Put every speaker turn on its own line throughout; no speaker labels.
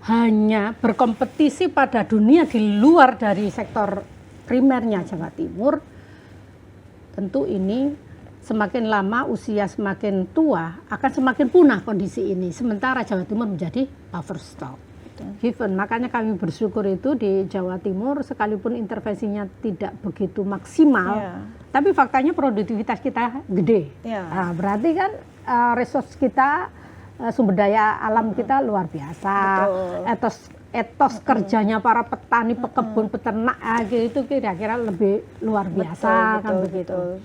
hanya berkompetisi pada dunia di luar dari sektor primernya Jawa Timur, tentu ini semakin lama usia semakin tua akan semakin punah kondisi ini. Sementara Jawa Timur menjadi buffer stock. Given, makanya kami bersyukur itu di Jawa Timur sekalipun intervensinya tidak begitu maksimal, tapi faktanya produktivitas kita gede. Nah, berarti kan resource kita, sumber daya alam kita luar biasa. Etos kerjanya para petani, pekebun, peternak itu kira-kira lebih luar biasa, kan begitu.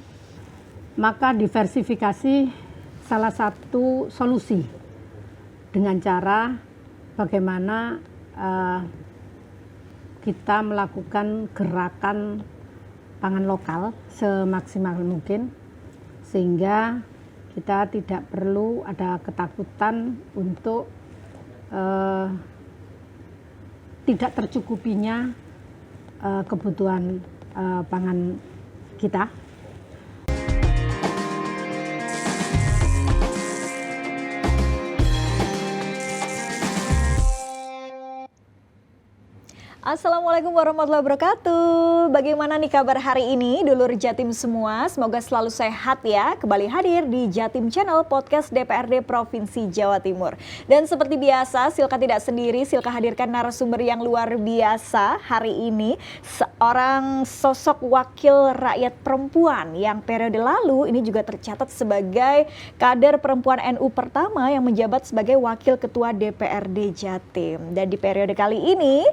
Maka diversifikasi salah satu solusi dengan cara bagaimana kita melakukan gerakan pangan lokal semaksimal mungkin, sehingga kita tidak perlu ada ketakutan untuk tidak tercukupinya kebutuhan pangan kita.
Assalamualaikum warahmatullahi wabarakatuh. Bagaimana nih kabar hari ini dulur Jatim semua? Semoga selalu sehat ya. Kembali hadir di Jatim Channel Podcast DPRD Provinsi Jawa Timur. Dan seperti biasa, Silka tidak sendiri. Silka hadirkan narasumber yang luar biasa hari ini. Seorang sosok wakil rakyat perempuan yang periode lalu ini juga tercatat sebagai kader perempuan NU pertama yang menjabat sebagai wakil ketua DPRD Jatim. Dan di periode kali ini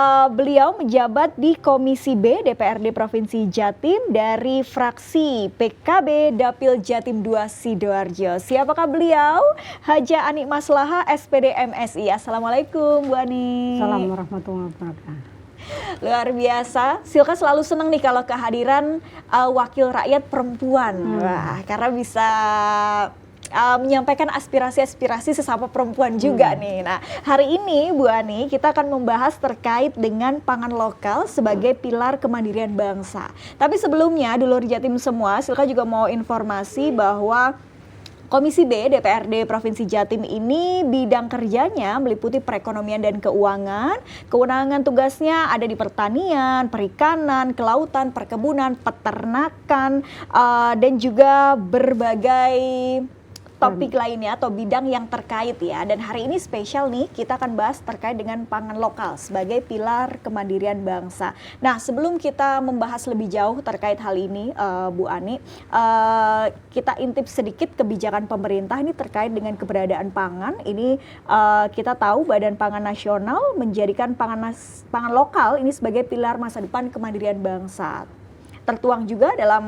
beliau menjabat di Komisi B DPRD Provinsi Jatim dari fraksi PKB Dapil Jatim 2 Sidoarjo. Siapakah beliau? Haja Ani Maslaha SPD MSI. Assalamualaikum Bu Ani.
Assalamualaikum warahmatullahi wabarakatuh.
Luar biasa, Silka selalu senang nih kalau kehadiran wakil rakyat perempuan. Wah, karena bisa menyampaikan aspirasi-aspirasi sesama perempuan juga nih. Nah, hari ini Bu Ani kita akan membahas terkait dengan pangan lokal sebagai pilar kemandirian bangsa. Tapi sebelumnya, dulur Jatim semua, Silka juga mau informasi bahwa Komisi B DPRD Provinsi Jatim ini bidang kerjanya meliputi perekonomian dan keuangan. Kewenangan tugasnya ada di pertanian, perikanan, kelautan, perkebunan, peternakan, dan juga berbagai topik lainnya atau bidang yang terkait ya. Dan hari ini spesial nih, kita akan bahas terkait dengan pangan lokal sebagai pilar kemandirian bangsa. Nah, sebelum kita membahas lebih jauh terkait hal ini, Bu Ani, kita intip sedikit kebijakan pemerintah ini terkait dengan keberadaan pangan. Ini kita tahu Badan Pangan Nasional menjadikan pangan lokal ini sebagai pilar masa depan kemandirian bangsa. Tertuang juga dalam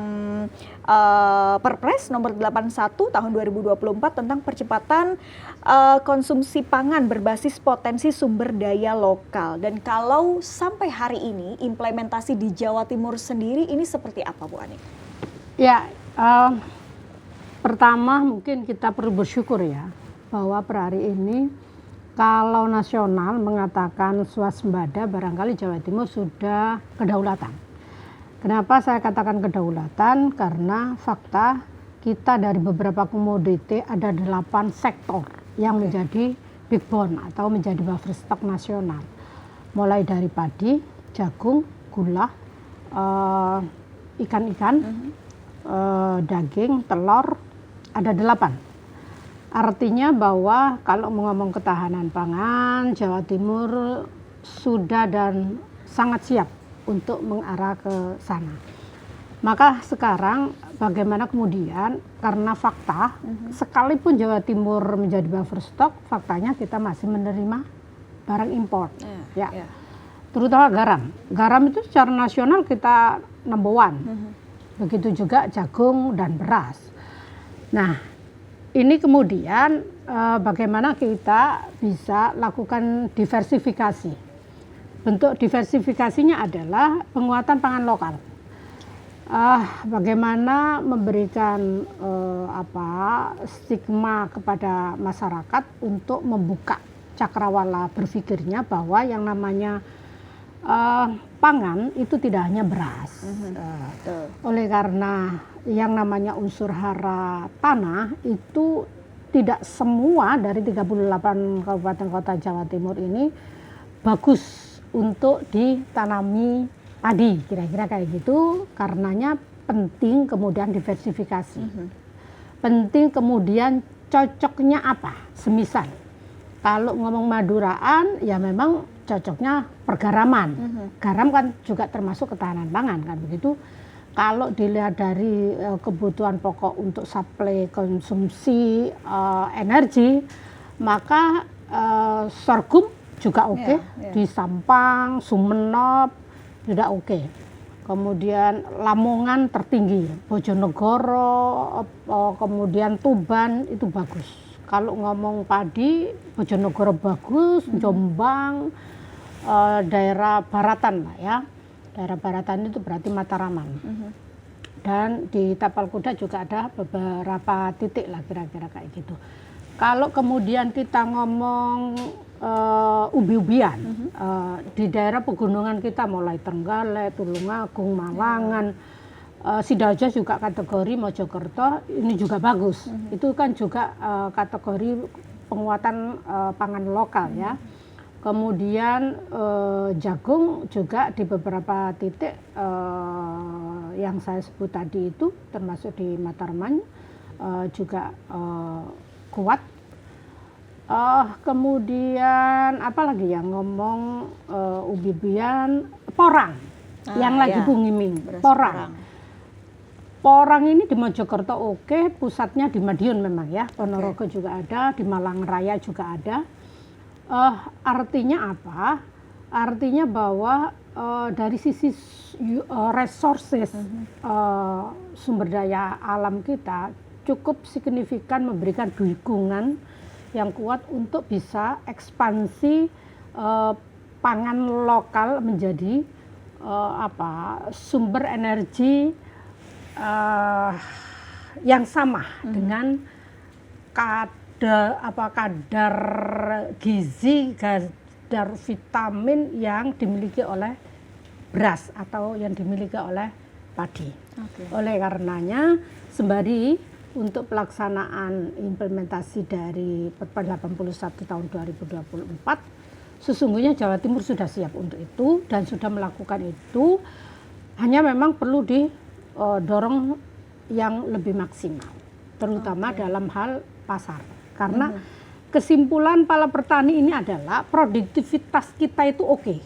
Perpres nomor 81 tahun 2024 tentang percepatan konsumsi pangan berbasis potensi sumber daya lokal. Dan kalau sampai hari ini implementasi di Jawa Timur sendiri ini seperti apa Bu Ani?
Ya, pertama mungkin kita perlu bersyukur ya bahwa per hari ini kalau nasional mengatakan swasembada, barangkali Jawa Timur sudah kedaulatan. Kenapa saya katakan kedaulatan? Karena fakta kita dari beberapa komoditi ada 8 sektor yang menjadi backbone atau menjadi buffer stock nasional. Mulai dari padi, jagung, gula, ikan-ikan, daging, telur, ada 8. Artinya bahwa kalau mau ngomong ketahanan pangan, Jawa Timur sudah dan sangat siap untuk mengarah ke sana. Maka sekarang bagaimana kemudian, karena fakta sekalipun Jawa Timur menjadi buffer stock, faktanya kita masih menerima barang impor, terutama garam. Garam itu secara nasional kita number one. Begitu juga jagung dan beras. Nah, ini kemudian bagaimana kita bisa lakukan diversifikasi. Bentuk diversifikasinya adalah penguatan pangan lokal. Bagaimana memberikan stigma kepada masyarakat untuk membuka cakrawala berpikirnya bahwa yang namanya pangan itu tidak hanya beras. Oleh karena yang namanya unsur hara tanah itu tidak semua dari 38 kabupaten kota Jawa Timur ini bagus untuk ditanami padi, kira-kira kayak gitu. Karenanya penting kemudian diversifikasi. Penting kemudian cocoknya apa? Semisal kalau ngomong Maduraan ya memang cocoknya pergaraman. Garam kan juga termasuk ketahanan pangan kan begitu. Kalau dilihat dari kebutuhan pokok untuk suplai konsumsi energi, maka sorghum juga oke. Di Sampang, Sumenep juga oke. Kemudian Lamongan tertinggi, Bojonegoro, kemudian Tuban itu bagus. Kalau ngomong padi, Bojonegoro bagus, Jombang, daerah baratan lah ya. Daerah baratan itu berarti Mataraman. Dan di Tapal Kuda juga ada beberapa titik lah kira-kira kayak gitu. Kalau kemudian kita ngomong ubi-ubian, di daerah pegunungan kita mulai Trenggalek, Tulungagung, Malangan, Sidoarjo juga kategori, Mojokerto ini juga bagus. Itu kan juga kategori penguatan pangan lokal ya. Kemudian jagung juga di beberapa titik yang saya sebut tadi itu termasuk di Matraman juga kuat. Kemudian apa lagi ya ngomong ubi-ubian, porang yang lagi booming, porang. Porang ini di Mojokerto oke, pusatnya di Madiun memang ya, Ponorogo juga ada, di Malang Raya juga ada. Artinya apa? Artinya bahwa dari sisi resources sumber daya alam kita cukup signifikan memberikan dukungan yang kuat untuk bisa ekspansi pangan lokal menjadi sumber energi yang sama dengan kadar gizi, kadar vitamin yang dimiliki oleh beras atau yang dimiliki oleh padi. Oleh karenanya sembari untuk pelaksanaan implementasi dari Perpres 81 tahun 2024, sesungguhnya Jawa Timur sudah siap untuk itu dan sudah melakukan itu, hanya memang perlu didorong yang lebih maksimal, terutama dalam hal pasar. Karena kesimpulan para petani ini adalah produktivitas kita itu oke.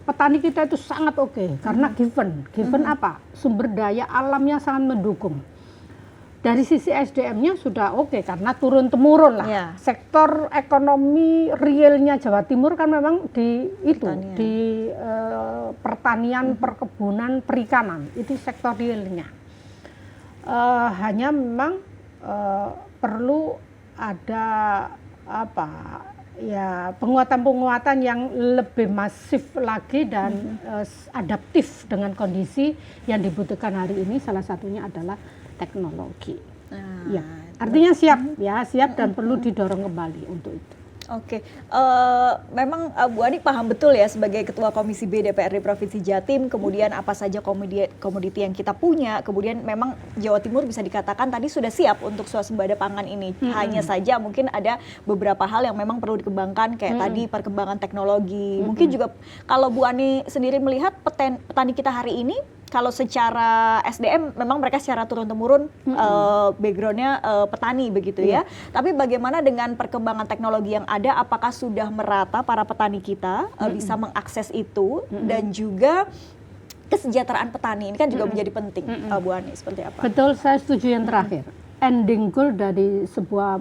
Petani kita itu sangat oke karena given apa? Sumber daya alamnya sangat mendukung. Dari sisi SDM-nya sudah oke karena turun-temurun lah. Sektor ekonomi realnya Jawa Timur kan memang di pertanian, perkebunan, perikanan. Itu sektor realnya. Hanya memang perlu ada penguatan-penguatan yang lebih masif lagi dan adaptif dengan kondisi yang dibutuhkan hari ini. Salah satunya adalah teknologi. Ya, artinya siap dan perlu didorong kembali untuk itu.
Oke, memang Bu Ani paham betul ya sebagai Ketua Komisi B DPRD Provinsi Jatim, kemudian apa saja komoditi yang kita punya, kemudian memang Jawa Timur bisa dikatakan tadi sudah siap untuk swasembada pangan ini. Hanya saja mungkin ada beberapa hal yang memang perlu dikembangkan kayak tadi perkembangan teknologi. Mungkin juga kalau Bu Ani sendiri melihat petani kita hari ini, kalau secara SDM memang mereka secara turun-temurun backgroundnya petani begitu ya. Tapi bagaimana dengan perkembangan teknologi yang ada, apakah sudah merata para petani kita bisa mengakses itu dan juga kesejahteraan petani ini kan juga menjadi penting, Bu Ani, seperti apa? Betul,
saya setuju yang terakhir. Ending goal dari sebuah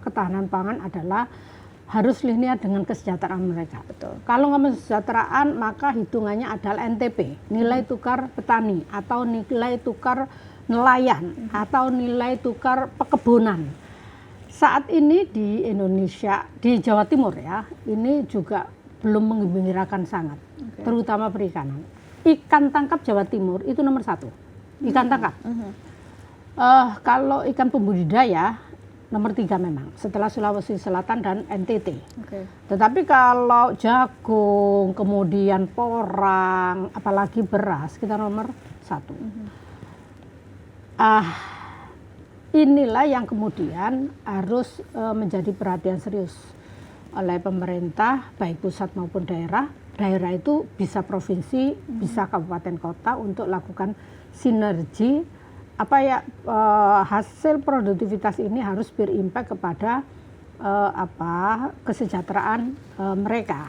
ketahanan pangan adalah harus linear dengan kesejahteraan mereka.
Betul.
Kalau ngomong kesejahteraan, maka hitungannya adalah NTP, nilai tukar petani, atau nilai tukar nelayan, atau nilai tukar pekebunan. Saat ini di Indonesia, di Jawa Timur ya, ini juga belum menggembirakan sangat, terutama perikanan. Ikan tangkap Jawa Timur itu nomor 1, ikan tangkap. Kalau ikan pembudidaya, nomor 3 memang, setelah Sulawesi Selatan dan NTT. Tetapi kalau jagung, kemudian porang, apalagi beras, kita nomor 1. inilah yang kemudian harus menjadi perhatian serius oleh pemerintah, baik pusat maupun daerah. Daerah itu bisa provinsi, bisa kabupaten kota untuk lakukan sinergi hasil produktivitas ini harus berimpact kepada kesejahteraan mereka.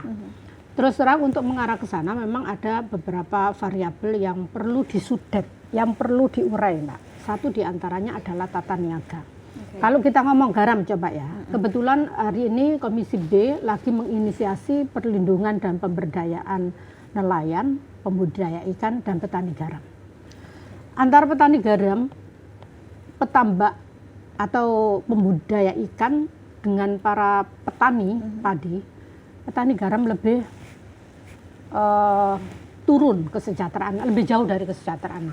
Terus terang untuk mengarah ke sana memang ada beberapa variabel yang perlu disudet, yang perlu diurai, Mbak. Satu diantaranya adalah tata niaga. Kalau kita ngomong garam coba ya, kebetulan hari ini Komisi B lagi menginisiasi perlindungan dan pemberdayaan nelayan, pembudidaya ikan, dan petani garam. Antara petani garam, petambak atau pembudidaya ikan dengan para petani padi, petani garam lebih turun kesejahteraan, lebih jauh dari kesejahteraan.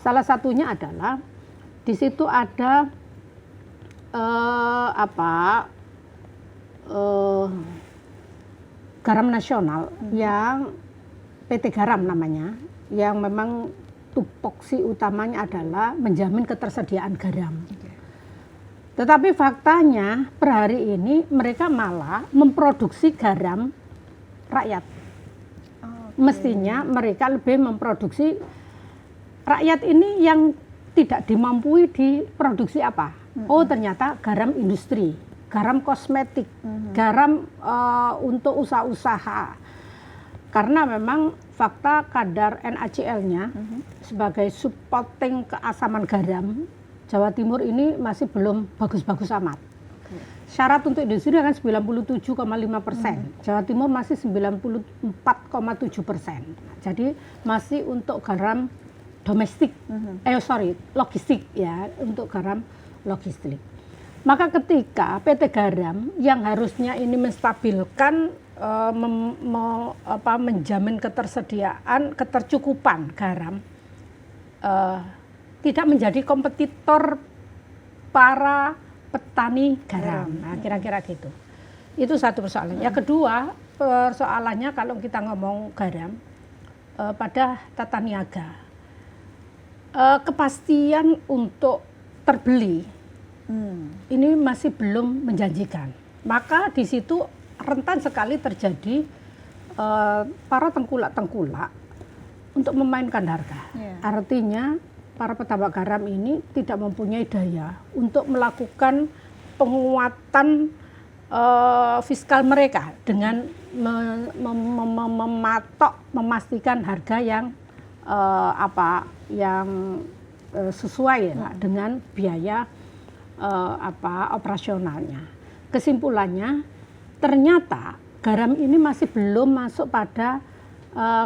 Salah satunya adalah di situ ada garam nasional yang PT Garam namanya, yang memang tupoksi utamanya adalah menjamin ketersediaan garam. Tetapi faktanya per hari ini mereka malah memproduksi garam rakyat. Mestinya mereka lebih memproduksi rakyat ini yang tidak dimampui diproduksi apa? Oh ternyata garam industri, garam kosmetik, garam untuk usaha-usaha. Karena memang fakta kadar NaCl-nya sebagai supporting keasaman garam, Jawa Timur ini masih belum bagus-bagus amat. Syarat untuk industri kan 97,5%, Jawa Timur masih 94,7%. Jadi masih untuk garam domestik, logistik ya, untuk garam logistik. Maka ketika PT Garam yang harusnya ini menstabilkan, menjamin ketersediaan, ketercukupan garam, tidak menjadi kompetitor para petani garam. Nah, kira-kira gitu. Itu satu persoalan. Yang kedua, persoalannya kalau kita ngomong garam, pada tata niaga. Kepastian untuk terbeli ini masih belum menjanjikan. Maka di situ rentan sekali terjadi para tengkulak-tengkulak untuk memainkan harga. Artinya para petambak garam ini tidak mempunyai daya untuk melakukan penguatan fiskal mereka dengan memastikan harga yang sesuai dengan biaya operasionalnya. Kesimpulannya, ternyata garam ini masih belum masuk pada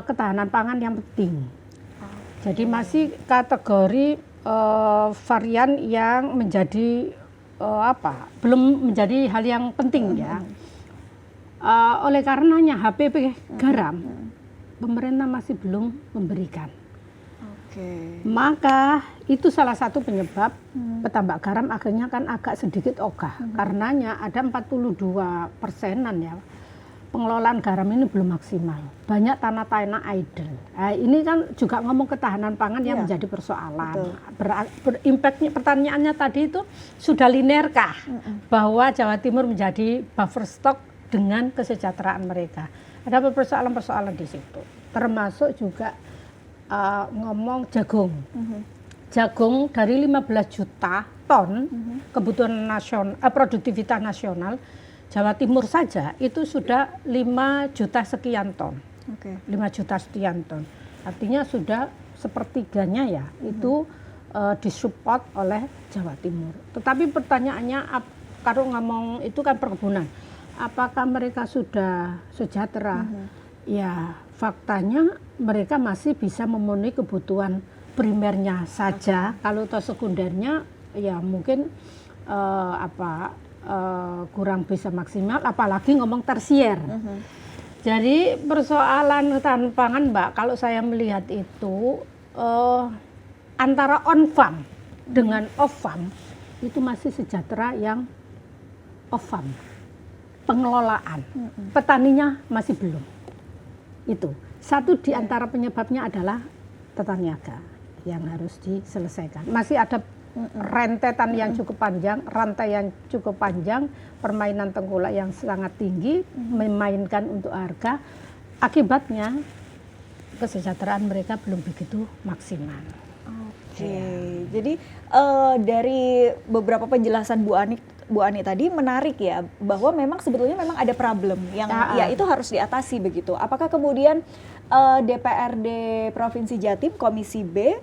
ketahanan pangan yang penting. Jadi masih kategori varian yang menjadi belum menjadi hal yang penting ya. Oleh karenanya HPP garam pemerintah masih belum memberikan. Maka itu salah satu penyebab petambak garam akhirnya kan agak sedikit ogah. Karenanya ada 42%-an ya pengelolaan garam ini belum maksimal. Banyak tanah-tanah idle. Ini kan juga ngomong ketahanan pangan yang menjadi persoalan. Berimpaknya pertanyaannya tadi itu sudah linearkah bahwa Jawa Timur menjadi buffer stock dengan kesejahteraan mereka? Ada persoalan-persoalan di situ. Termasuk juga ngomong jagung. Jagung dari 15 juta ton kebutuhan nasional, produktivitas nasional, Jawa Timur saja itu sudah 5 juta sekian ton. 5 juta sekian ton. Artinya sudah sepertiganya ya itu disupport oleh Jawa Timur. Tetapi pertanyaannya kalau ngomong itu kan perkebunan, apakah mereka sudah sejahtera? Ya faktanya mereka masih bisa memenuhi kebutuhan primernya saja. Kalau toh sekundernya ya mungkin kurang bisa maksimal, apalagi ngomong tersier. Jadi persoalan ketahanan pangan, Mbak, kalau saya melihat itu antara on farm dengan off farm itu masih sejahtera yang off farm. Pengelolaan, petaninya masih belum. Itu satu di antara penyebabnya adalah tata niaga yang harus diselesaikan. Masih ada rentetan yang cukup panjang, rantai yang cukup panjang, permainan tengkulak yang sangat tinggi, memainkan untuk harga. Akibatnya kesejahteraan mereka belum begitu maksimal.
Oke, jadi dari beberapa penjelasan Bu Ani tadi menarik ya, bahwa memang sebetulnya memang ada problem yang ya itu harus diatasi begitu. Apakah kemudian DPRD Provinsi Jatim Komisi B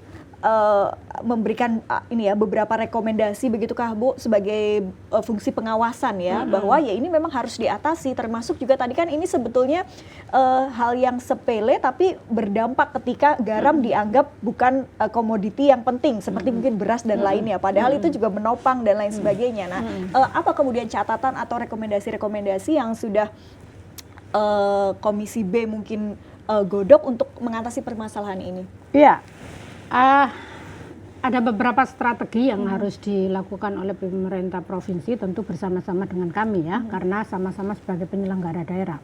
memberikan ini ya beberapa rekomendasi begitukah Bu sebagai fungsi pengawasan ya, bahwa ya ini memang harus diatasi, termasuk juga tadi kan ini sebetulnya hal yang sepele tapi berdampak ketika garam dianggap bukan komoditi yang penting seperti mungkin beras dan lainnya, padahal itu juga menopang dan lain sebagainya. Nah, apa kemudian catatan atau rekomendasi-rekomendasi yang sudah Komisi B mungkin godok untuk mengatasi permasalahan ini?
Iya. Ada beberapa strategi yang harus dilakukan oleh pemerintah provinsi, tentu bersama-sama dengan kami ya, karena sama-sama sebagai penyelenggara daerah.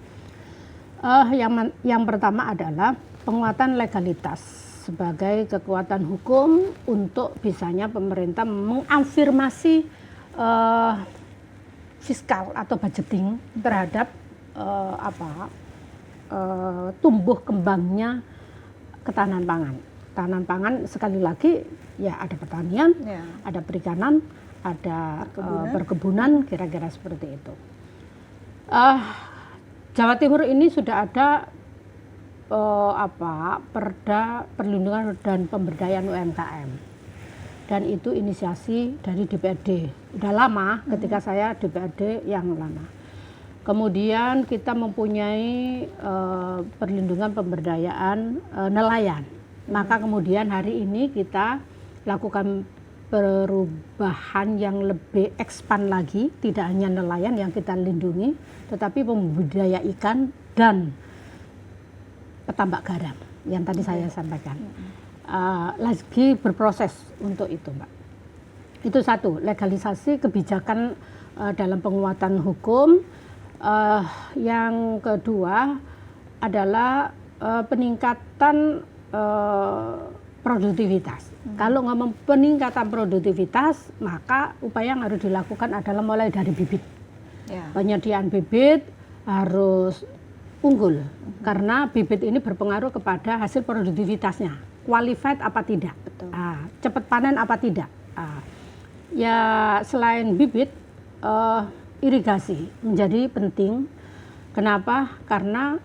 Yang pertama adalah penguatan legalitas sebagai kekuatan hukum untuk bisanya pemerintah mengafirmasi fiskal atau budgeting terhadap tumbuh kembangnya ketahanan pangan. Ketahanan pangan sekali lagi ya ada pertanian, ada perikanan, ada perkebunan, kira-kira seperti itu. Jawa Timur ini sudah ada Perda Perlindungan dan Pemberdayaan UMKM, dan itu inisiasi dari DPRD. Udah lama, ketika saya DPRD yang lama. Kemudian kita mempunyai perlindungan pemberdayaan nelayan. Maka kemudian hari ini kita lakukan perubahan yang lebih ekspan lagi, tidak hanya nelayan yang kita lindungi, tetapi pembudidaya ikan dan petambak garam yang tadi saya sampaikan. Lagi berproses untuk itu, Mbak. Itu satu, legalisasi kebijakan dalam penguatan hukum. Yang kedua adalah peningkatan produktivitas. Kalau ngomong peningkatan produktivitas, maka upaya yang harus dilakukan adalah mulai dari bibit. Penyediaan bibit harus unggul, karena bibit ini berpengaruh kepada hasil produktivitasnya, qualified apa tidak, cepat panen apa tidak. Ya selain bibit, irigasi menjadi penting. Kenapa? Karena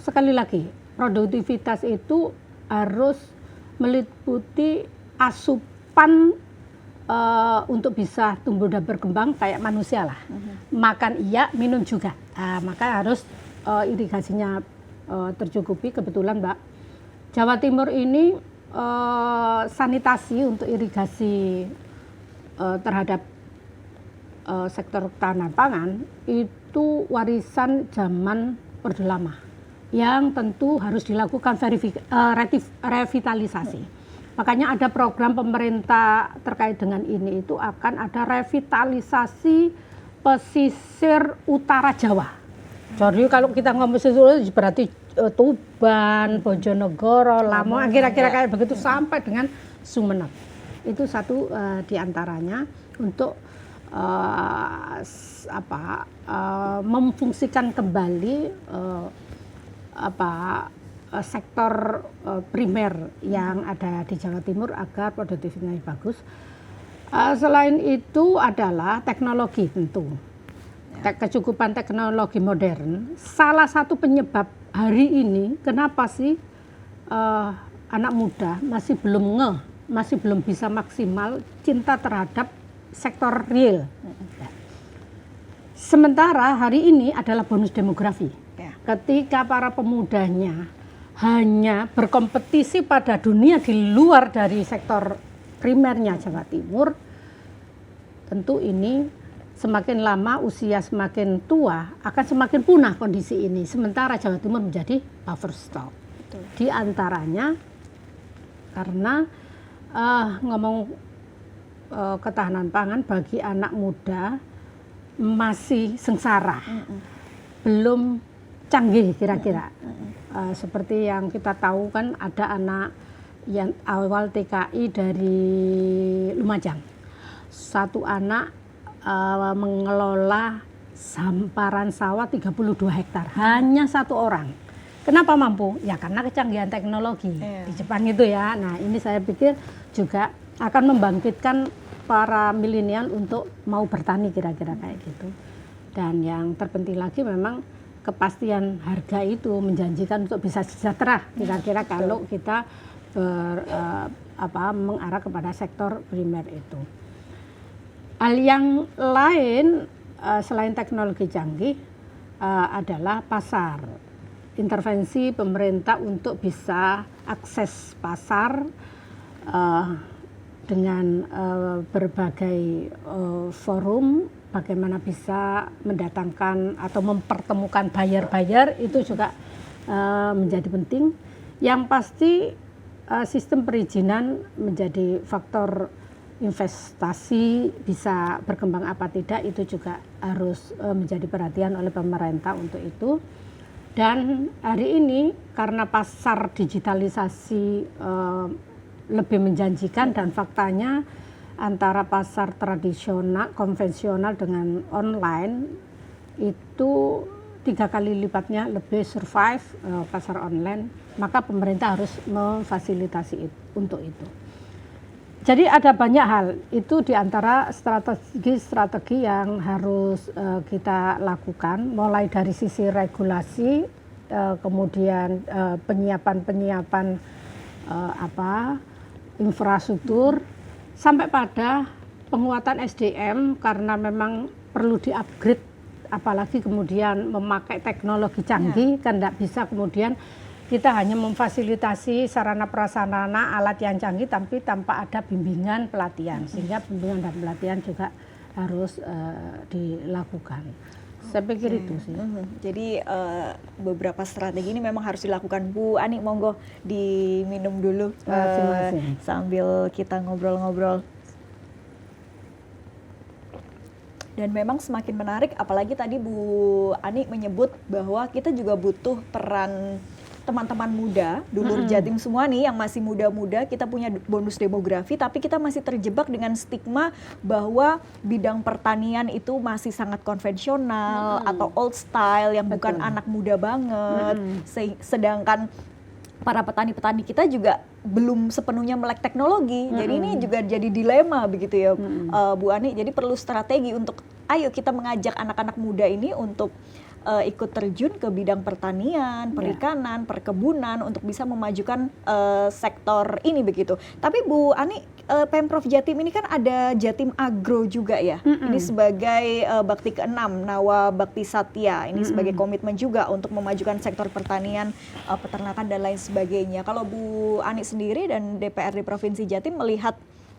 sekali lagi produktivitas itu harus meliputi asupan untuk bisa tumbuh dan berkembang kayak manusia lah. Makan iya, minum juga. Maka harus irigasinya tercukupi. Kebetulan Mbak, Jawa Timur ini sanitasi untuk irigasi terhadap sektor ketahanan pangan itu warisan zaman Orde Lama, yang tentu harus dilakukan revitalisasi. Makanya ada program pemerintah terkait dengan ini, itu akan ada revitalisasi pesisir utara Jawa. Jadi kalau kita ngomong pesisir berarti Tuban, Bojonegoro, Lamongan, kira-kira kayak begitu sampai dengan Sumeneb. Itu satu diantaranya untuk memfungsikan kembali sektor primer yang ada di Jawa Timur agar produktivitasnya bagus. Selain itu adalah teknologi tentu. Kecukupan teknologi modern. Salah satu penyebab hari ini kenapa sih anak muda masih belum bisa maksimal cinta terhadap sektor real. Sementara hari ini adalah bonus demografi. Ketika para pemudanya hanya berkompetisi pada dunia di luar dari sektor primernya Jawa Timur, tentu ini semakin lama usia semakin tua akan semakin punah kondisi ini. Sementara Jawa Timur menjadi buffer stock. Di antaranya karena ngomong ketahanan pangan bagi anak muda masih sengsara, belum canggih kira-kira. Seperti yang kita tahu kan ada anak yang awal TKI dari Lumajang. Satu anak mengelola hamparan sawah 32 hektar, hanya satu orang. Kenapa mampu? Ya karena kecanggihan teknologi di Jepang itu ya. Nah ini saya pikir juga akan membangkitkan para milenial untuk mau bertani kira-kira kayak gitu. Dan yang terpenting lagi memang kepastian harga itu menjanjikan untuk bisa sejahtera kira-kira kalau kita mengarah kepada sektor primer itu. Hal yang lain selain teknologi canggih adalah pasar. Intervensi pemerintah untuk bisa akses pasar dengan berbagai forum, bagaimana bisa mendatangkan atau mempertemukan buyer-buyer itu juga menjadi penting. Yang pasti sistem perizinan menjadi faktor investasi bisa berkembang apa tidak, itu juga harus menjadi perhatian oleh pemerintah untuk itu. Dan hari ini karena pasar digitalisasi lebih menjanjikan dan faktanya antara pasar tradisional, konvensional dengan online itu 3 kali lipatnya lebih survive pasar online, maka pemerintah harus memfasilitasi untuk itu. Jadi ada banyak hal, itu diantara strategi yang harus kita lakukan, mulai dari sisi regulasi, kemudian penyiapan infrastruktur, sampai pada penguatan SDM karena memang perlu di-upgrade, apalagi kemudian memakai teknologi canggih, kan tidak bisa kemudian kita hanya memfasilitasi sarana prasarana alat yang canggih tapi tanpa ada bimbingan pelatihan, sehingga bimbingan dan pelatihan juga harus dilakukan. Saya pikir itu sih.
Jadi beberapa strategi ini memang harus dilakukan. Bu Ani, monggo diminum dulu sambil kita ngobrol-ngobrol. Dan memang semakin menarik, apalagi tadi Bu Ani menyebut bahwa kita juga butuh peran teman-teman muda, dulur Jatim semua nih yang masih muda-muda. Kita punya bonus demografi, tapi kita masih terjebak dengan stigma bahwa bidang pertanian itu masih sangat konvensional atau old style yang bukan anak muda banget. Sedangkan para petani-petani kita juga belum sepenuhnya melek teknologi. Jadi ini juga jadi dilema begitu ya, Bu Ani. Jadi perlu strategi untuk ayo kita mengajak anak-anak muda ini untuk ikut terjun ke bidang pertanian, perikanan, perkebunan untuk bisa memajukan sektor ini begitu. Tapi Bu Ani, Pemprov Jatim ini kan ada Jatim Agro juga ya. Ini sebagai bakti ke-6 Nawa Bakti Satya. Ini sebagai komitmen juga untuk memajukan sektor pertanian, peternakan dan lain sebagainya. Kalau Bu Ani sendiri dan DPRD Provinsi Jatim melihat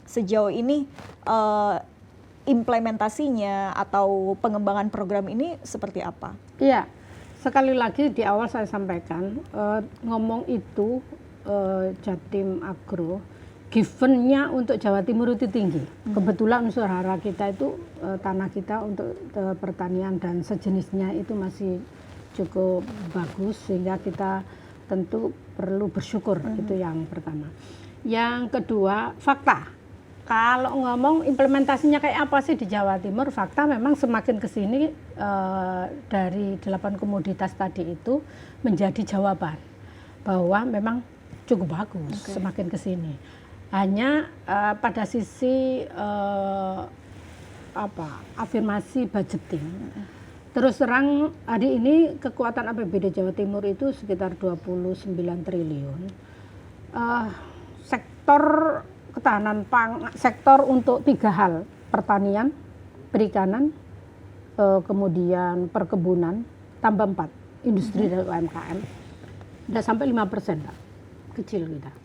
sejauh ini implementasinya atau pengembangan program ini seperti apa?
Iya, sekali lagi di awal saya sampaikan, ngomong itu Jatim Agro, given-nya untuk Jawa Timur itu tinggi. Kebetulan unsur hara kita itu, tanah kita untuk pertanian dan sejenisnya itu masih cukup bagus, sehingga kita tentu perlu bersyukur, itu yang pertama. Yang kedua, fakta. Kalau ngomong implementasinya kayak apa sih di Jawa Timur, fakta memang semakin ke sini dari 8 komoditas tadi itu menjadi jawaban bahwa memang cukup bagus semakin ke sini. Hanya pada sisi afirmasi budgeting. Terus terang hari ini kekuatan APBD Jawa Timur itu sekitar 29 triliun. Sektor ketahanan pangan, sektor untuk 3 hal, pertanian, perikanan, kemudian perkebunan, tambah 4, industri dan UMKM, udah sampai 5%, Pak. Kecil kita.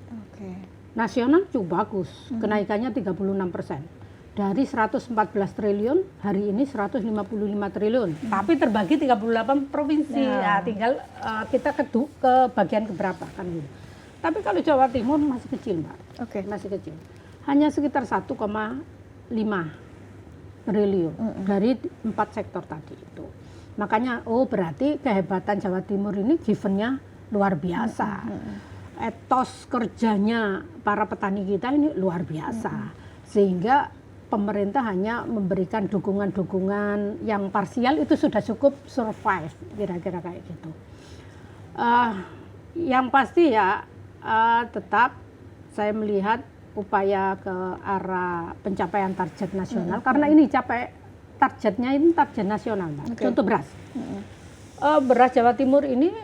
Nasional cukup bagus, kenaikannya 36%. Dari 114 triliun, hari ini 155 triliun. Tapi terbagi 38 provinsi, ya, tinggal kita ke bagian keberapa kan gitu. Tapi kalau Jawa Timur masih kecil, Mbak. Masih kecil. Hanya sekitar 1,5 triliun dari 4 sektor tadi itu. Makanya berarti kehebatan Jawa Timur ini given-nya luar biasa. etos kerjanya para petani kita ini luar biasa, sehingga pemerintah hanya memberikan dukungan-dukungan yang parsial itu sudah cukup survive, kira-kira kayak gitu. Yang pasti ya tetap saya melihat upaya ke arah pencapaian target nasional, karena ini targetnya ini target nasional, Mbak. Contoh beras. Beras Jawa Timur ini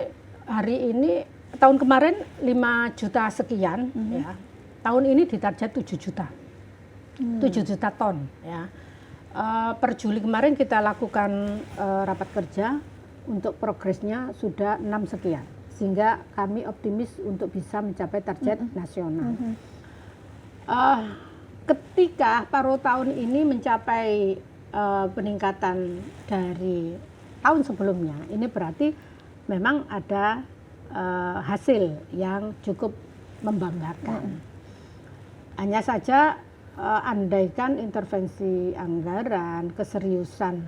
hari ini tahun kemarin 5 juta sekian, ya. Tahun ini ditarget 7 juta. 7 juta ton, ya. Per Juli kemarin kita lakukan rapat kerja, untuk progresnya sudah 6 sekian. Sehingga kami optimis untuk bisa mencapai target nasional. Ketika paruh tahun ini mencapai peningkatan dari tahun sebelumnya, ini berarti memang ada hasil yang cukup membanggakan. Hanya saja andaikan intervensi anggaran, keseriusan,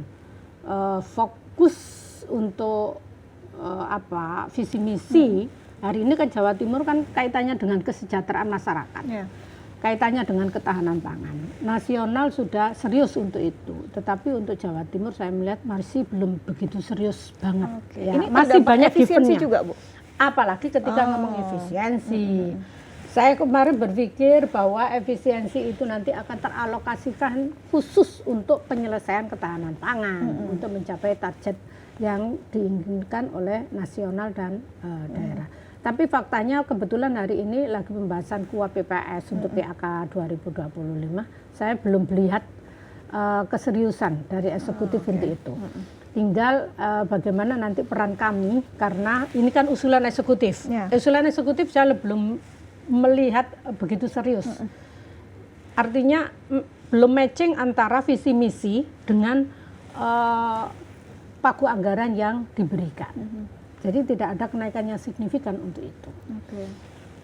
fokus untuk visi misi. Hari ini kan Jawa Timur kan kaitannya dengan kesejahteraan masyarakat. Kaitannya dengan ketahanan pangan. Nasional sudah serius untuk itu, tetapi untuk Jawa Timur saya melihat masih belum begitu serius banget. Ya,
Ini
masih banyak
efisiensi
givennya
juga, Bu.
Apalagi ketika ngomong efisiensi. Saya kemarin berpikir bahwa efisiensi itu nanti akan teralokasikan khusus untuk penyelesaian ketahanan pangan, untuk mencapai target yang diinginkan oleh nasional dan daerah. Tapi faktanya kebetulan hari ini lagi pembahasan KUA PPS untuk PAK 2025. Saya belum melihat keseriusan dari eksekutif untuk itu. Tinggal bagaimana nanti peran kami, karena ini kan usulan eksekutif. Usulan eksekutif saya belum melihat begitu serius. Artinya belum matching antara visi misi dengan pagu anggaran yang diberikan. Jadi tidak ada kenaikan yang signifikan untuk itu.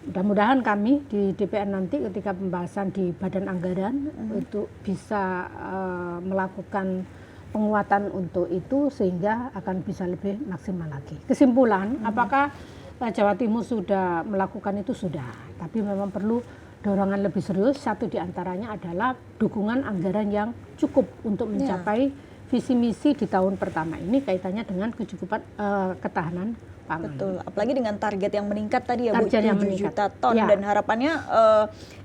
Mudah-mudahan kami di DPR nanti ketika pembahasan di Badan Anggaran itu bisa melakukan penguatan untuk itu sehingga akan bisa lebih maksimal lagi. Kesimpulan, apakah Jawa Timur sudah melakukan itu? Sudah, tapi memang perlu dorongan lebih serius. Satu diantaranya adalah dukungan anggaran yang cukup untuk mencapai visi misi di tahun pertama ini, kaitannya dengan kecukupan ketahanan pangan.
Betul, apalagi dengan target yang meningkat tadi ya, Bu, 7 juta ton.
Ya.
Dan harapannya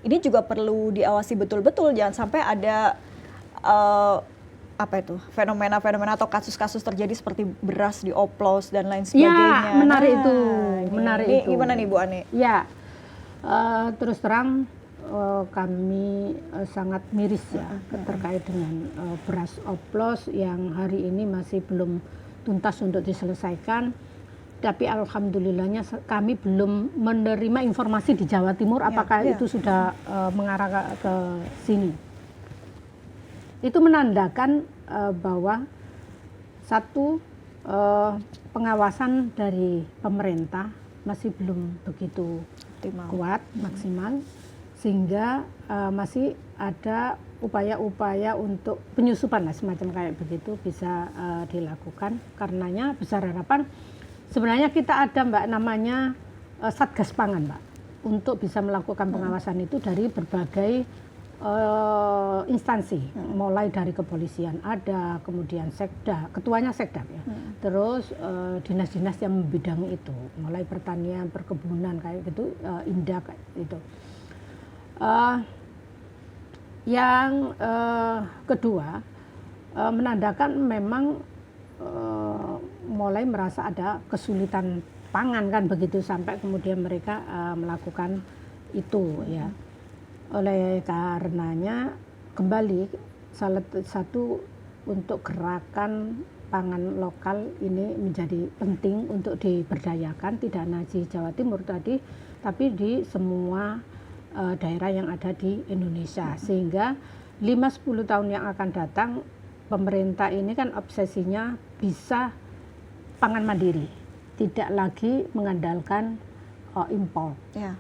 ini juga perlu diawasi betul-betul, jangan sampai ada fenomena-fenomena atau kasus-kasus terjadi seperti beras dioplos dan lain sebagainya.
Ya, menarik itu.
Ini gimana nih Bu Ani?
Ya, terus terang kami sangat miris ya terkait dengan beras oplos yang hari ini masih belum tuntas untuk diselesaikan. Tapi alhamdulillahnya kami belum menerima informasi di Jawa Timur apakah itu sudah mengarah ke sini. Itu menandakan bahwa satu, pengawasan dari pemerintah masih belum begitu kuat, maksimal, sehingga masih ada upaya-upaya untuk penyusupan lah semacam kayak begitu bisa dilakukan. Karenanya besar harapan sebenarnya kita ada Mbak namanya Satgas Pangan Mbak, untuk bisa melakukan pengawasan itu dari berbagai instansi, mulai dari kepolisian ada, kemudian Sekda, ketuanya Sekda ya, terus dinas-dinas yang membidangi itu, mulai pertanian, perkebunan kayak gitu, Indah kayak gitu. Yang kedua, menandakan memang mulai merasa ada kesulitan pangan kan begitu, sampai kemudian mereka melakukan itu ya. Oleh karenanya kembali salah satu untuk gerakan pangan lokal ini menjadi penting untuk diberdayakan, tidak hanya di Jawa Timur tadi, tapi di semua daerah yang ada di Indonesia, sehingga 5-10 tahun yang akan datang pemerintah ini kan obsesinya bisa pangan mandiri, tidak lagi mengandalkan impor. Ya.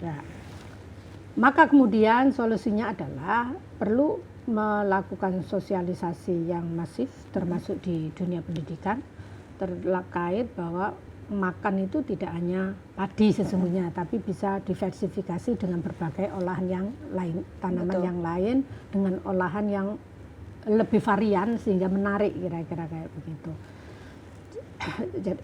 Maka kemudian solusinya adalah perlu melakukan sosialisasi yang masif, termasuk di dunia pendidikan, terkait bahwa makan itu tidak hanya padi sesungguhnya, tapi bisa diversifikasi dengan berbagai olahan yang lain, tanaman
Betul.
yang lain dengan olahan yang lebih varian sehingga menarik, kira-kira kayak begitu.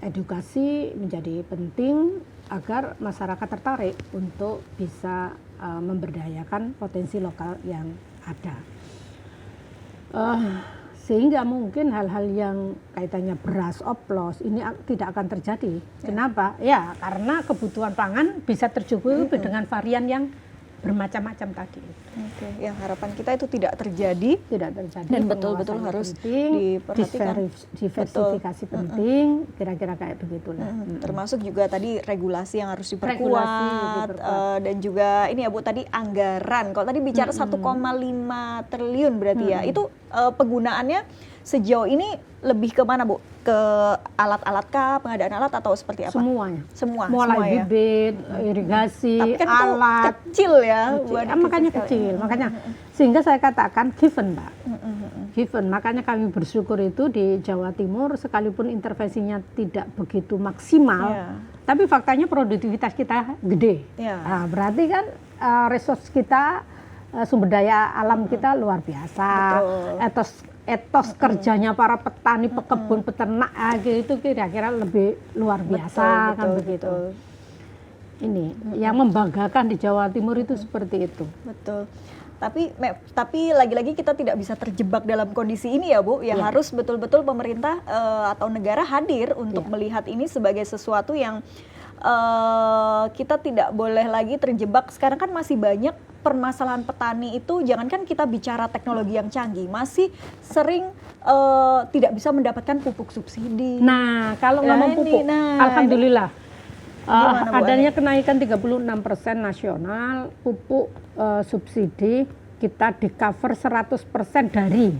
Edukasi menjadi penting agar masyarakat tertarik untuk bisa memberdayakan potensi lokal yang ada. Sehingga mungkin hal-hal yang kaitannya beras oplos ini tidak akan terjadi. Kenapa? Ya karena kebutuhan pangan bisa tercukupi dengan varian yang bermacam-macam tadi.
Oke, yang harapan kita itu tidak terjadi.
Tidak terjadi.
Dan betul-betul harus
penting,
diperhatikan.
diversifikasi penting, kira-kira kayak begitulah.
Termasuk juga tadi regulasi yang harus
Regulasi
diperkuat, dan juga ini ya Bu tadi anggaran. Kalau tadi bicara 1,5 triliun berarti ya, itu penggunaannya sejauh ini lebih ke mana Bu? Ke alat-alat kah, pengadaan alat atau seperti apa?
Semuanya.
Semua
Mulai
ya?
bibit, irigasi,
Tapi kan
alat.
itu kecil ya.
Makanya kecil. Makanya sehingga saya katakan given, Mbak. Given. Makanya kami bersyukur itu di Jawa Timur sekalipun intervensinya tidak begitu maksimal, tapi faktanya produktivitas kita gede. Nah, berarti kan resource kita, sumber daya alam kita luar biasa. Etos kerjanya para petani, pekebun, peternak gitu kira-kira lebih luar biasa, kan begitu. Ini yang membanggakan di Jawa Timur itu seperti itu.
Betul. Tapi lagi-lagi kita tidak bisa terjebak dalam kondisi ini ya Bu. Harus betul-betul pemerintah atau negara hadir untuk melihat ini sebagai sesuatu yang kita tidak boleh lagi terjebak. Sekarang kan masih banyak permasalahan petani itu, jangankan kita bicara teknologi yang canggih, masih sering tidak bisa mendapatkan pupuk subsidi.
Nah, kalau ngomong pupuk, alhamdulillah. Adanya kenaikan 36% nasional pupuk subsidi, kita di cover 100% dari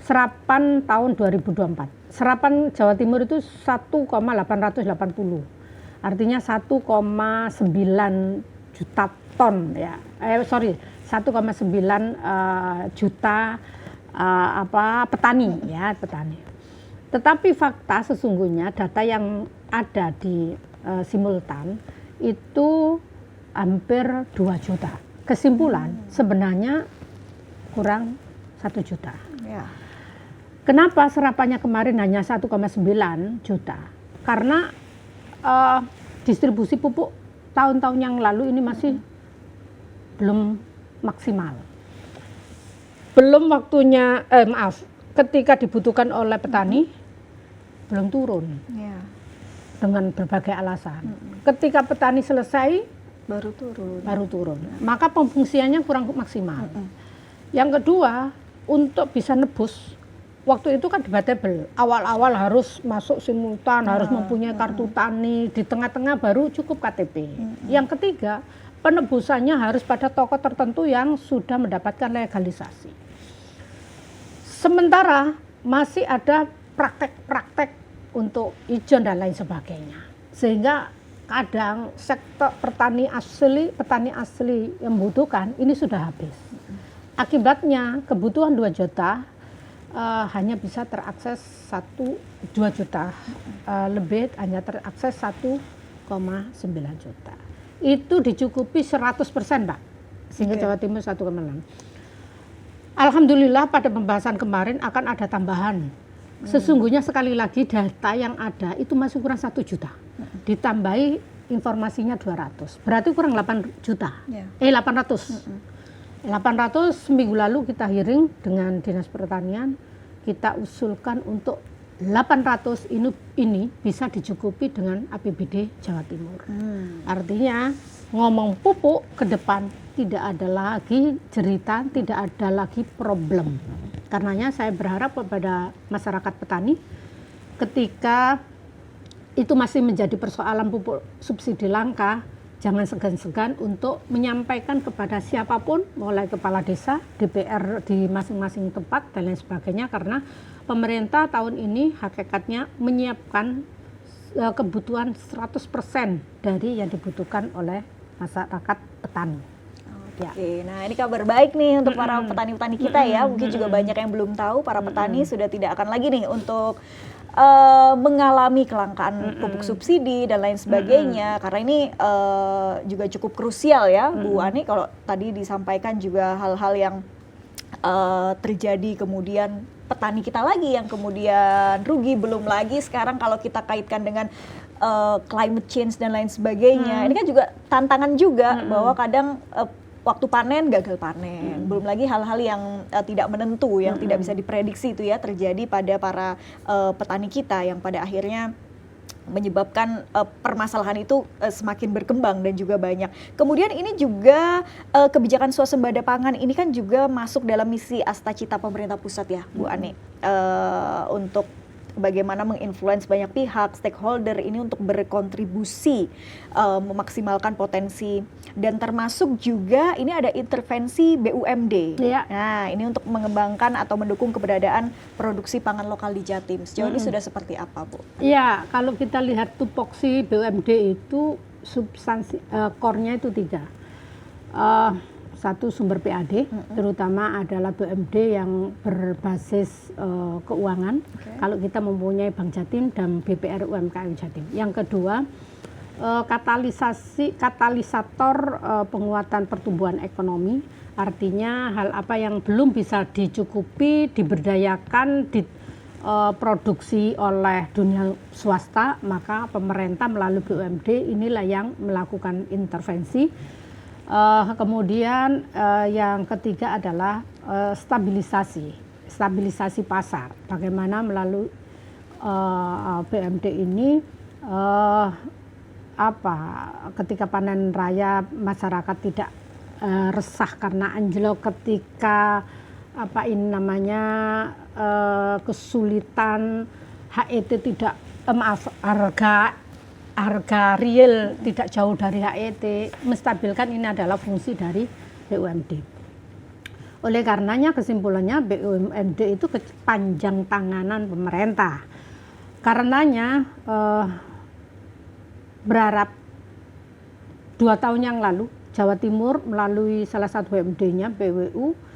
serapan tahun 2024. Serapan Jawa Timur itu 1,880. Artinya 1,9 juta ton ya. 1,9 juta petani ya, petani. Tetapi fakta sesungguhnya data yang ada di simultan itu hampir 2 juta. Kesimpulan sebenarnya kurang 1 juta. Kenapa serapannya kemarin hanya 1,9 juta? Karena distribusi pupuk tahun-tahun yang lalu ini masih belum maksimal. Belum waktunya, ketika dibutuhkan oleh petani, belum turun. Dengan berbagai alasan. Ketika petani selesai, baru turun. Maka pemfungsiannya kurang maksimal. Yang kedua, untuk bisa nebus, waktu itu kan debatable. Awal-awal harus masuk simultan, harus mempunyai kartu tani, di tengah-tengah baru cukup KTP. Yang ketiga, penebusannya harus pada tokoh tertentu yang sudah mendapatkan legalisasi. Sementara masih ada praktek-praktek untuk ijon dan lain sebagainya. Sehingga kadang sektor petani asli yang membutuhkan ini sudah habis. Akibatnya kebutuhan 2 juta hanya bisa terakses 2 juta lebih, hanya terakses 1,9 juta. Itu dicukupi 100%, Pak. Sehingga Jawa Timur 1,6. Alhamdulillah pada pembahasan kemarin akan ada tambahan. Sesungguhnya sekali lagi data yang ada itu masih kurang 1 juta. Ditambahi informasinya 200. Berarti kurang 8 juta. 800. 800 minggu lalu kita hearing dengan Dinas Pertanian, kita usulkan untuk 800 ini bisa dicukupi dengan APBD Jawa Timur. Artinya ngomong pupuk ke depan tidak ada lagi cerita, tidak ada lagi problem. Karenanya saya berharap kepada masyarakat petani ketika itu masih menjadi persoalan pupuk subsidi langka, jangan segan-segan untuk menyampaikan kepada siapapun, mulai kepala desa, DPR di masing-masing tempat, dan lain sebagainya, karena pemerintah tahun ini hakikatnya menyiapkan kebutuhan 100% dari yang dibutuhkan oleh masyarakat petani.
Oke, nah ini kabar baik nih untuk para petani-petani kita ya. Mungkin juga banyak yang belum tahu, para petani sudah tidak akan lagi nih untuk mengalami kelangkaan pupuk subsidi dan lain sebagainya, karena ini juga cukup krusial ya Bu Ani, kalau tadi disampaikan juga hal-hal yang terjadi, kemudian petani kita lagi yang kemudian rugi, belum lagi sekarang kalau kita kaitkan dengan climate change dan lain sebagainya. Ini kan juga tantangan juga bahwa kadang waktu panen gagal panen, belum lagi hal-hal yang tidak menentu, yang tidak bisa diprediksi itu ya terjadi pada para petani kita yang pada akhirnya menyebabkan permasalahan itu semakin berkembang dan juga banyak. Kemudian ini juga kebijakan swasembada pangan ini kan juga masuk dalam misi Astacita pemerintah pusat ya Bu Ani, untuk bagaimana menginfluence banyak pihak, stakeholder ini untuk berkontribusi memaksimalkan potensi, dan termasuk juga ini ada intervensi BUMD.
Iya.
Nah, ini untuk mengembangkan atau mendukung keberadaan produksi pangan lokal di Jatim. Sejauh ini sudah seperti apa, Bu?
Iya, kalau kita lihat tupoksi BUMD itu substansi core-nya itu 3. Satu, sumber PAD, terutama adalah BUMD yang berbasis keuangan. Kalau kita mempunyai Bank Jatim dan BPR UMKM Jatim. Yang kedua, katalisator penguatan pertumbuhan ekonomi. Artinya hal apa yang belum bisa dicukupi, diberdayakan, produksi oleh dunia swasta, maka pemerintah melalui BUMD inilah yang melakukan intervensi. Kemudian yang ketiga adalah stabilisasi pasar. Bagaimana melalui BUMD ini ketika panen raya masyarakat tidak resah karena anjlok, ketika kesulitan HET tidak harga real tidak jauh dari HET, menstabilkan ini adalah fungsi dari BUMD. Oleh karenanya kesimpulannya BUMD itu kepanjang tanganan pemerintah. Karenanya berharap 2 tahun yang lalu Jawa Timur melalui salah satu BUMD-nya BWU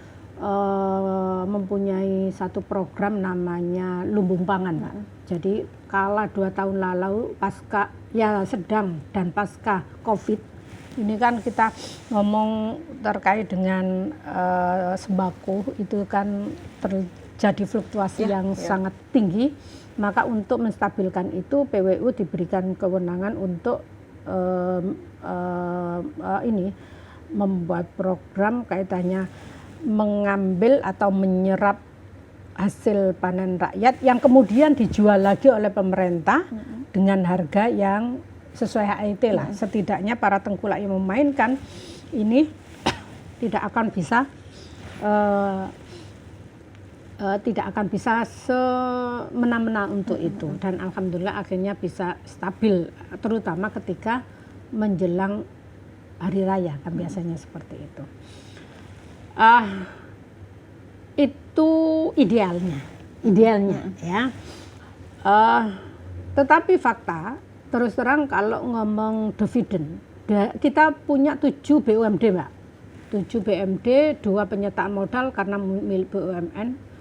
mempunyai satu program namanya Lumbung Pangan, Pak. Jadi kala 2 tahun lalu pasca sedang dan pasca COVID ini kan kita ngomong terkait dengan sembako, itu kan terjadi fluktuasi yang sangat tinggi. Maka untuk menstabilkan itu PWU diberikan kewenangan untuk membuat program kaitannya mengambil atau menyerap hasil panen rakyat yang kemudian dijual lagi oleh pemerintah dengan harga yang sesuai HET lah. Setidaknya para tengkulak yang memainkan ini tidak akan bisa semena-mena untuk itu, dan alhamdulillah akhirnya bisa stabil, terutama ketika menjelang hari raya kan biasanya seperti itu. Itu idealnya ya. Tetapi fakta terus terang kalau ngomong dividen, kita punya 7 BUMD, Mbak. 7 BUMD, 2 penyertaan modal karena milik BUMN.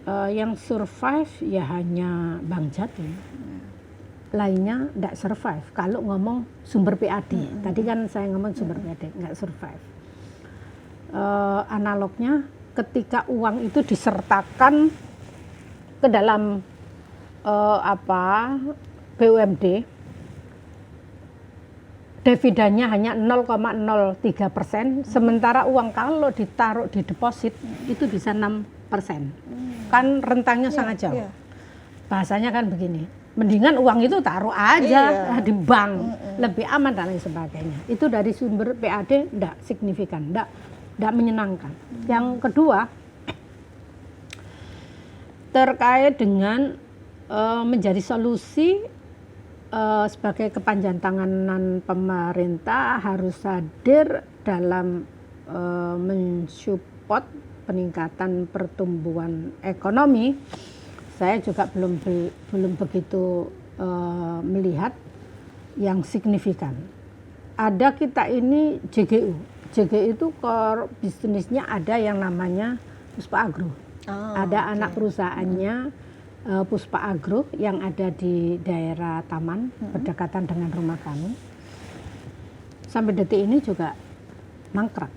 Yang survive ya hanya Bank Jatim. Lainnya tidak survive. Kalau ngomong sumber PAD, tadi kan saya ngomong sumber PAD, nggak survive. Analognya ketika uang itu disertakan ke dalam BUMD, dividennya hanya 0,03%, sementara uang kalau ditaruh di deposit itu bisa 6%. Kan rentangnya sangat jauh. Bahasanya kan begini, mendingan uang itu taruh aja di bank, lebih aman dan lain sebagainya. Itu dari sumber PAD tidak signifikan, tidak menyenangkan. Yang kedua, terkait dengan menjadi solusi sebagai kepanjang tanganan pemerintah harus hadir dalam mensupport peningkatan pertumbuhan ekonomi. Saya juga belum begitu melihat yang signifikan. Ada kita ini JGU itu core bisnisnya ada yang namanya Puspa Agro. Ada anak perusahaannya Puspa Agro yang ada di daerah Taman berdekatan dengan rumah kami. Sampai detik ini juga mangkrak.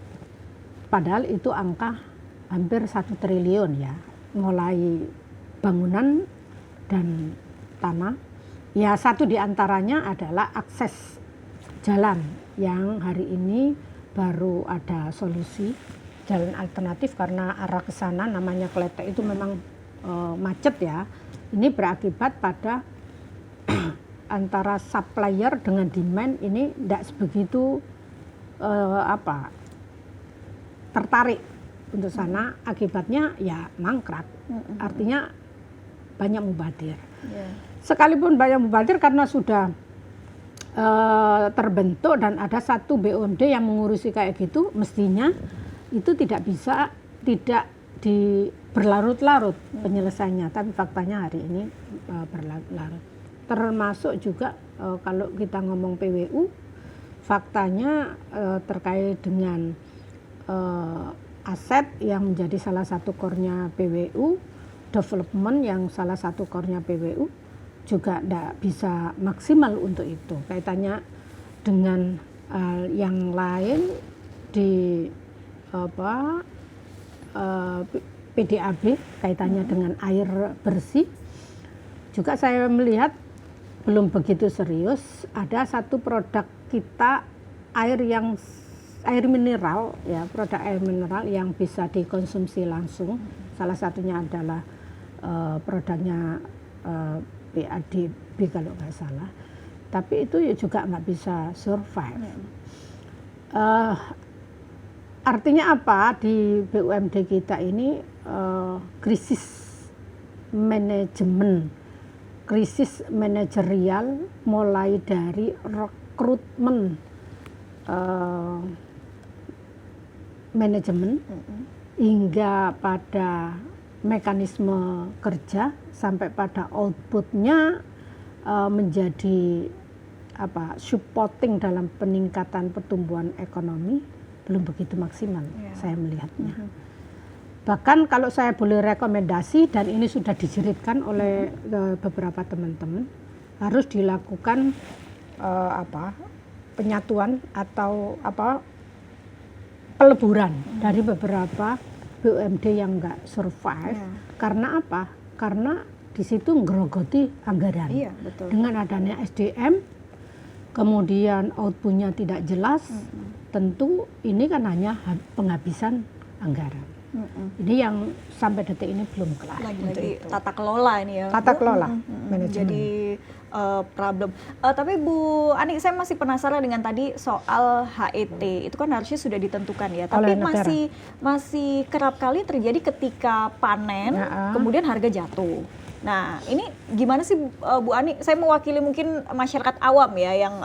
Padahal itu angka hampir 1 triliun ya, mulai bangunan dan tanah. Ya, satu di antaranya adalah akses jalan yang hari ini baru ada solusi jalan alternatif karena arah ke sana namanya Kletek itu memang macet ya. Ini berakibat pada antara supplier dengan demand ini tidak sebegitu tertarik untuk sana, akibatnya ya mangkrak. Artinya banyak mubadir. Sekalipun banyak mubadir karena sudah terbentuk dan ada satu BUMD yang mengurusi kayak gitu, mestinya itu tidak bisa berlarut-larut penyelesaiannya, tapi faktanya hari ini berlarut-larut. Termasuk juga kalau kita ngomong PWU, faktanya terkait dengan aset yang menjadi salah satu core-nya PWU, development yang salah satu core-nya PWU juga tidak bisa maksimal untuk itu. Kaitannya dengan yang lain di PDAB, kaitannya dengan air bersih, juga saya melihat belum begitu serius. Ada satu produk kita air mineral ya, produk air mineral yang bisa dikonsumsi langsung. Salah satunya adalah produknya BADB kalau nggak salah. Tapi itu ya juga nggak bisa survive. Artinya apa, di BUMD kita ini krisis manajemen, krisis manajerial, mulai dari rekrutmen manajemen hingga pada mekanisme kerja sampai pada outputnya menjadi supporting dalam peningkatan pertumbuhan ekonomi belum begitu maksimal saya melihatnya. Bahkan kalau saya boleh rekomendasi, dan ini sudah dijeritkan oleh beberapa teman-teman, harus dilakukan penyatuan atau peleburan dari beberapa BUMD yang nggak survive. Karena apa? Karena di situ ngerogoti anggaran.
Betul. Dengan
adanya SDM, kemudian outputnya tidak jelas, tentu ini kan hanya penghabisan anggaran. Ini yang sampai detik ini belum kelar.
Lagi-lagi tata kelola ini ya.
Tata kelola manajemen.
Jadi problem. Tapi Bu Ani, saya masih penasaran dengan tadi soal HET. Itu kan harusnya sudah ditentukan ya. Tapi masih kerap kali terjadi ketika panen, kemudian harga jatuh. Nah, ini gimana sih Bu Ani? Saya mewakili mungkin masyarakat awam ya, yang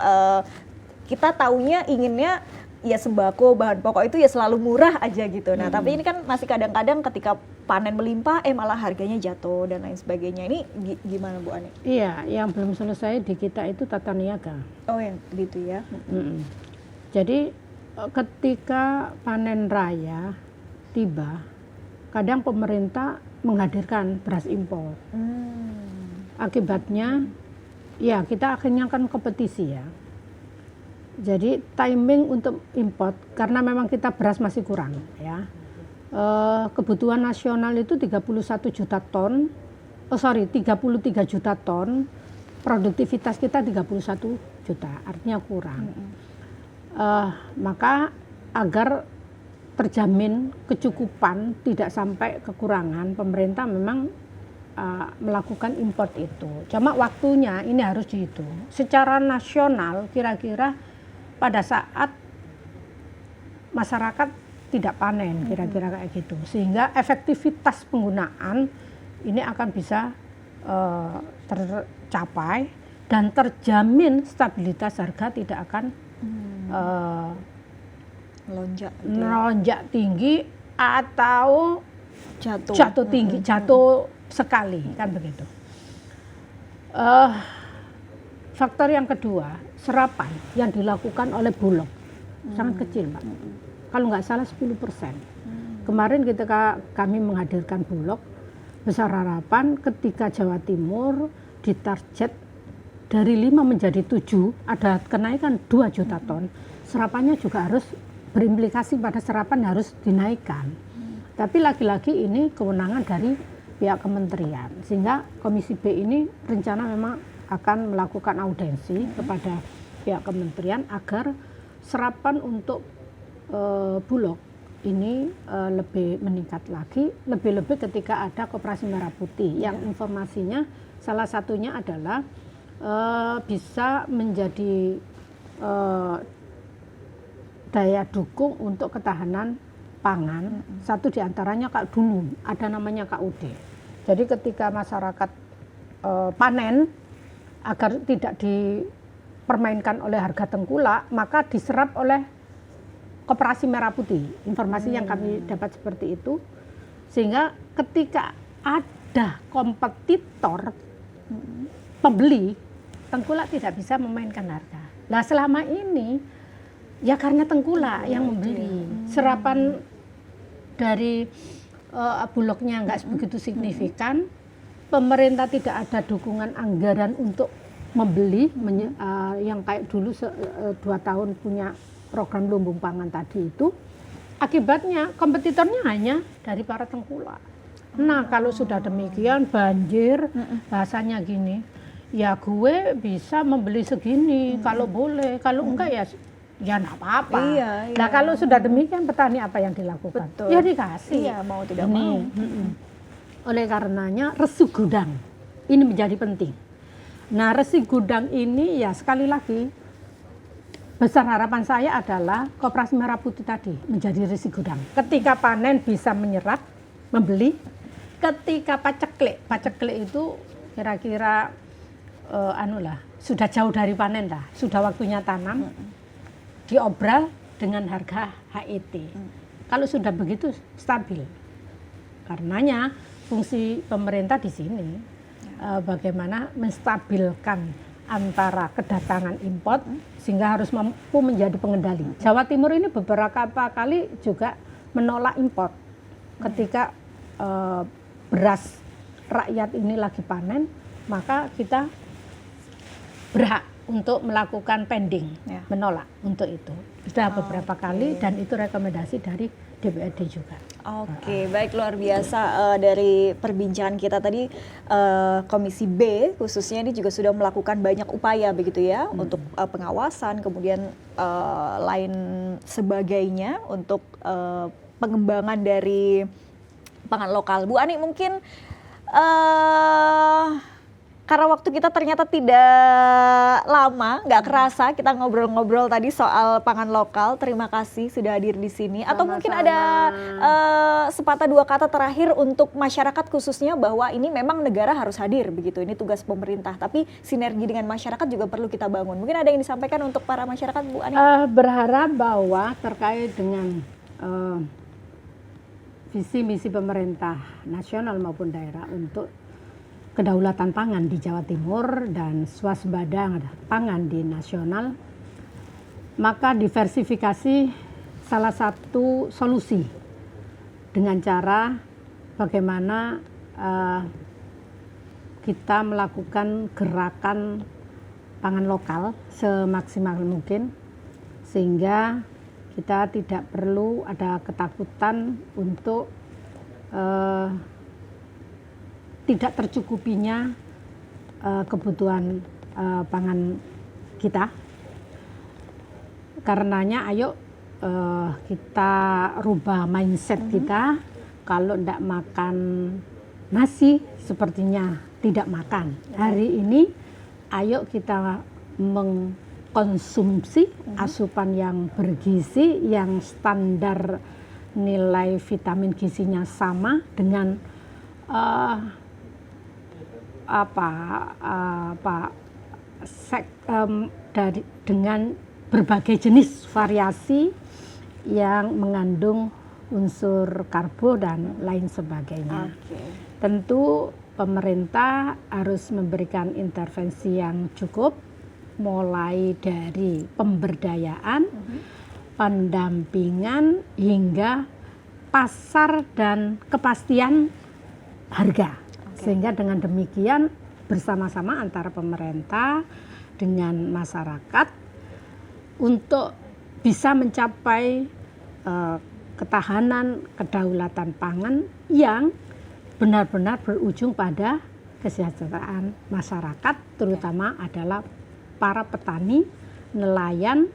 kita taunya inginnya ya sembako, bahan pokok itu ya selalu murah aja gitu. Nah, tapi ini kan masih kadang-kadang ketika panen melimpah, malah harganya jatuh dan lain sebagainya. Ini gimana Bu Ani?
Iya, yang belum selesai di kita itu tata niaga.
Oh, yang gitu ya.
Jadi ketika panen raya tiba, kadang pemerintah menghadirkan beras impor. Akibatnya, ya kita akhirnya kan kompetisi ya. Jadi timing untuk import, karena memang kita beras masih kurang ya. Kebutuhan nasional itu 33 juta ton, produktivitas kita 31 juta, artinya kurang. Maka agar terjamin kecukupan, tidak sampai kekurangan, pemerintah memang melakukan import itu. Cuma waktunya ini harus dihitung. Secara nasional kira-kira pada saat masyarakat tidak panen, kira-kira kayak gitu, sehingga efektivitas penggunaan ini akan bisa tercapai dan terjamin stabilitas harga tidak akan melonjak tinggi atau jatuh tinggi, jatuh sekali, kan begitu. Faktor yang kedua, serapan yang dilakukan oleh Bulog sangat kecil, Mbak. Kalau nggak salah 10%. Kemarin ketika kami menghadirkan Bulog, besar harapan ketika Jawa Timur ditarget dari 5 menjadi 7, ada kenaikan 2 juta ton, serapannya juga harus berimplikasi pada serapan harus dinaikkan. Tapi lagi-lagi ini kewenangan dari pihak kementerian, sehingga Komisi B ini rencana memang akan melakukan audensi kepada pihak kementerian agar serapan untuk Bulog ini lebih meningkat lagi, lebih-lebih ketika ada Koperasi Merah Putih yang informasinya salah satunya adalah bisa menjadi daya dukung untuk ketahanan pangan. Satu diantaranya dulu ada namanya KUD. Jadi ketika masyarakat panen agar tidak dipermainkan oleh harga tengkulak, maka diserap oleh Koperasi Merah Putih. Informasi yang kami dapat seperti itu, sehingga ketika ada kompetitor pembeli, tengkulak tidak bisa memainkan harga. Nah selama ini ya karena tengkulak yang membeli, serapan dari Bulognya nggak begitu signifikan, pemerintah tidak ada dukungan anggaran untuk membeli yang kayak dulu 2 tahun punya program lumbung pangan tadi itu, akibatnya kompetitornya hanya dari para tengkulak. Nah kalau sudah demikian banjir, bahasanya gini, ya gue bisa membeli segini kalau boleh, kalau enggak ya enggak apa-apa.
Iya.
Nah kalau sudah demikian petani apa yang dilakukan?
Betul.
Ya dikasih.
Iya, mau tidak mau.
Oleh karenanya resi gudang ini menjadi penting. Nah resi gudang ini ya sekali lagi besar harapan saya adalah Koperasi Merah Putih tadi menjadi resi gudang. Ketika panen bisa menyerap, membeli. Ketika paceklik itu kira-kira sudah jauh dari panen lah, sudah waktunya tanam, diobral dengan harga HET. Kalau sudah begitu stabil. Karenanya fungsi pemerintah di sini bagaimana menstabilkan antara kedatangan impor sehingga harus mampu menjadi pengendali. Jawa Timur ini beberapa kali juga menolak impor ketika beras rakyat ini lagi panen, maka kita berhak untuk melakukan pending, menolak untuk itu. Sudah beberapa kali dan itu rekomendasi dari DPRD juga.
Oke, baik, luar biasa dari perbincangan kita tadi. Komisi B khususnya ini juga sudah melakukan banyak upaya begitu ya untuk pengawasan, kemudian lain sebagainya untuk pengembangan dari pangan lokal. Bu Ani, mungkin karena waktu kita ternyata tidak lama, nggak kerasa kita ngobrol-ngobrol tadi soal pangan lokal. Terima kasih sudah hadir di sini. Atau mungkin ada sepatah dua kata terakhir untuk masyarakat khususnya bahwa ini memang negara harus hadir begitu. Ini tugas pemerintah, tapi sinergi dengan masyarakat juga perlu kita bangun. Mungkin ada yang disampaikan untuk para masyarakat, Bu Ani?
Berharap bahwa terkait dengan visi misi pemerintah nasional maupun daerah untuk kedaulatan pangan di Jawa Timur dan swasembada pangan di nasional, maka diversifikasi salah satu solusi dengan cara bagaimana kita melakukan gerakan pangan lokal semaksimal mungkin sehingga kita tidak perlu ada ketakutan untuk tidak tercukupinya kebutuhan pangan kita. Karenanya ayo kita rubah mindset kita, kalau tidak makan nasi sepertinya tidak makan. Hari ini ayo kita mengkonsumsi asupan yang bergizi, yang standar nilai vitamin gizinya sama dengan dengan berbagai jenis variasi yang mengandung unsur karbo dan lain sebagainya. Tentu pemerintah harus memberikan intervensi yang cukup, mulai dari pemberdayaan, pendampingan hingga pasar dan kepastian harga. Sehingga dengan demikian bersama-sama antara pemerintah dengan masyarakat untuk bisa mencapai ketahanan kedaulatan pangan yang benar-benar berujung pada kesejahteraan masyarakat, terutama adalah para petani, nelayan,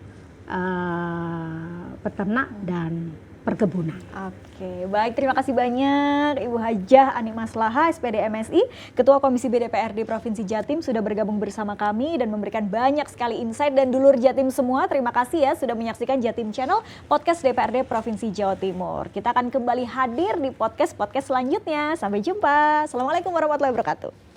peternak dan perkebunan.
Oke, baik, terima kasih banyak Ibu Hajah Ani Maslahah, SPD MSI, Ketua Komisi B DPRD Provinsi Jatim sudah bergabung bersama kami dan memberikan banyak sekali insight. Dan dulur Jatim semua, terima kasih ya sudah menyaksikan Jatim Channel, podcast DPRD Provinsi Jawa Timur. Kita akan kembali hadir di podcast-podcast selanjutnya. Sampai jumpa. Assalamualaikum warahmatullahi wabarakatuh.